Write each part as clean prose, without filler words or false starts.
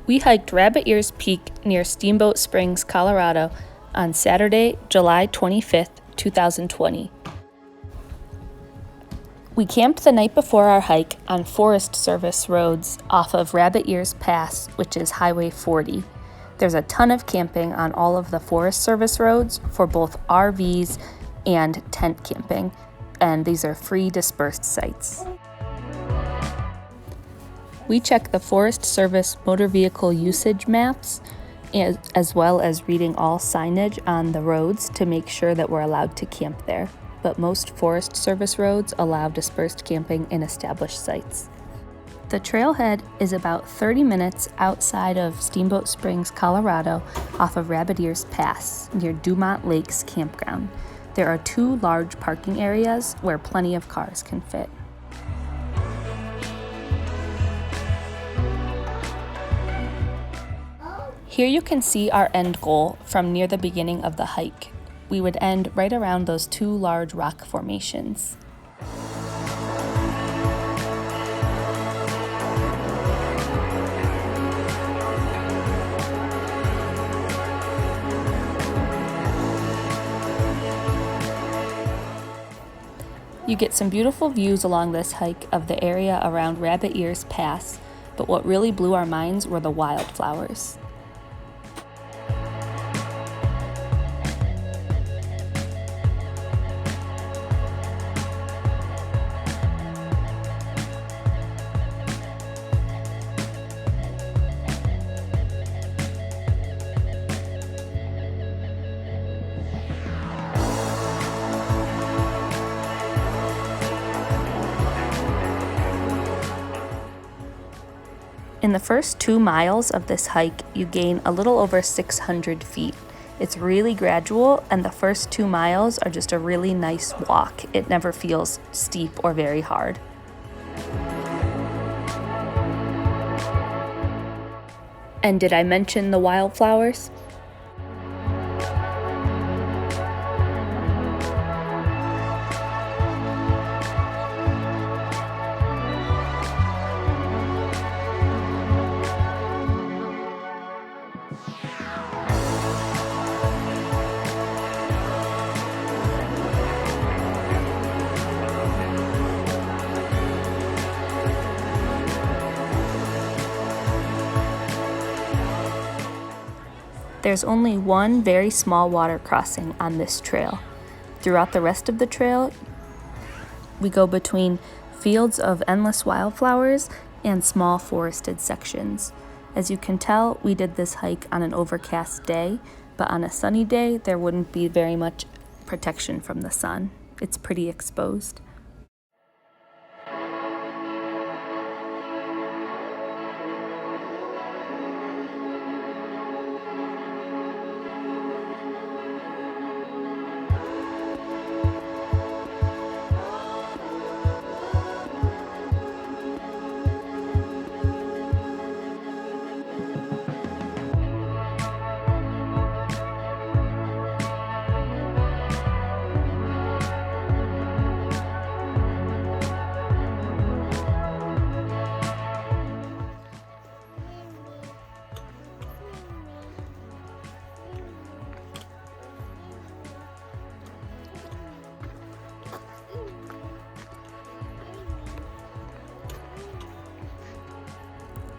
We hiked Rabbit Ears Peak near Steamboat Springs, Colorado on Saturday, July 25th, 2020. We camped the night before our hike on Forest Service roads off of Rabbit Ears Pass, which is Highway 40. There's a ton of camping on all of the Forest Service roads for both RVs and tent camping, and these are free dispersed sites. We check the Forest Service motor vehicle usage maps as well as reading all signage on the roads to make sure that we're allowed to camp there. But most Forest Service roads allow dispersed camping in established sites. The trailhead is about 30 minutes outside of Steamboat Springs, Colorado, off of Rabbit Ears Pass near Dumont Lakes Campground. There are 2 large parking areas where plenty of cars can fit. Here you can see our end goal from near the beginning of the hike. We would end right around those 2 large rock formations. You get some beautiful views along this hike of the area around Rabbit Ears Pass, but what really blew our minds were the wildflowers. In the first 2 miles of this hike, you gain a little over 600 feet. It's really gradual, and the first 2 miles are just a really nice walk. It never feels steep or very hard. And did I mention the wildflowers? There's only one very small water crossing on this trail. Throughout the rest of the trail, we go between fields of endless wildflowers and small forested sections. As you can tell, we did this hike on an overcast day, but on a sunny day, there wouldn't be very much protection from the sun. It's pretty exposed.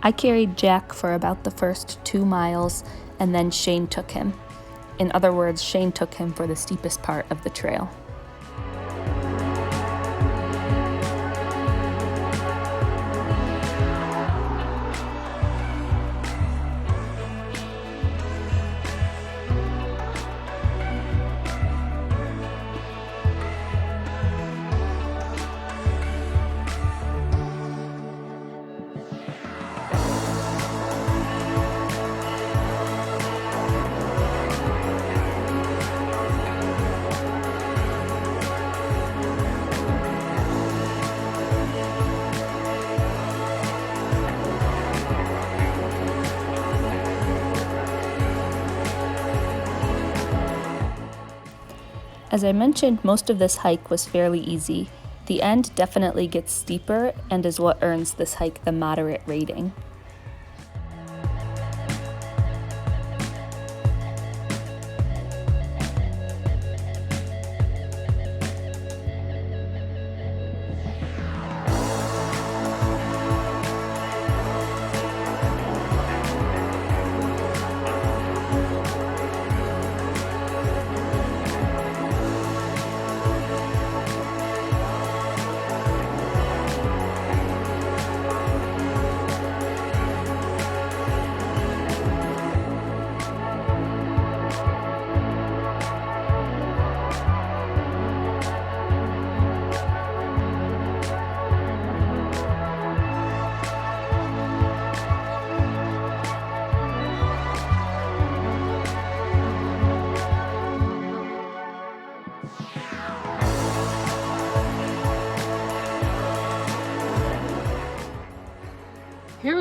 I carried Jack for about the first 2 miles, and then Shane took him. In other words, Shane took him for the steepest part of the trail. As I mentioned, most of this hike was fairly easy. The end definitely gets steeper and is what earns this hike the moderate rating.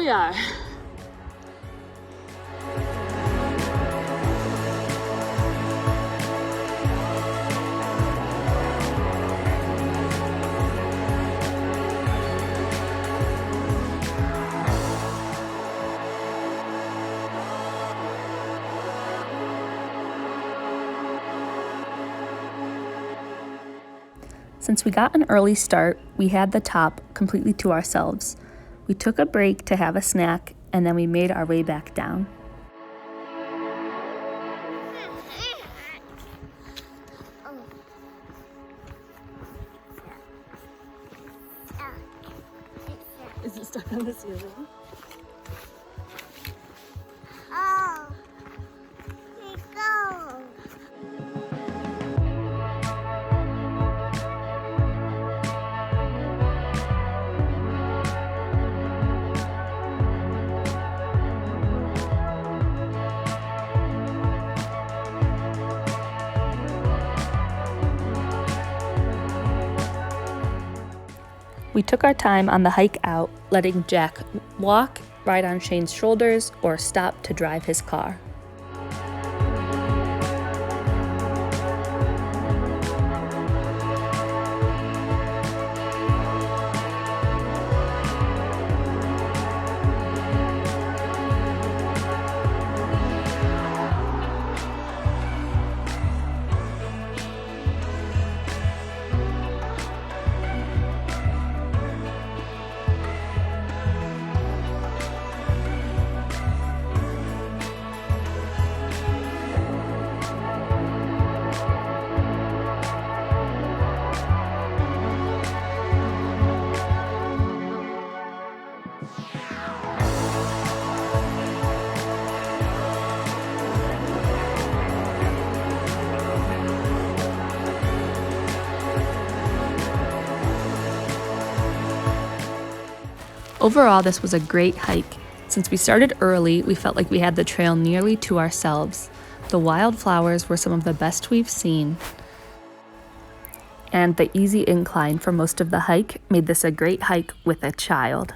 we are. Since we got an early start, we had the top completely to ourselves. We took a break to have a snack, and then we made our way back down. Is it stuck on the ceiling? Oh, let's go. We took our time on the hike out, letting Jack walk, ride on Shane's shoulders, or stop to drive his car. Overall, this was a great hike. Since we started early, we felt like we had the trail nearly to ourselves. The wildflowers were some of the best we've seen, and the easy incline for most of the hike made this a great hike with a child.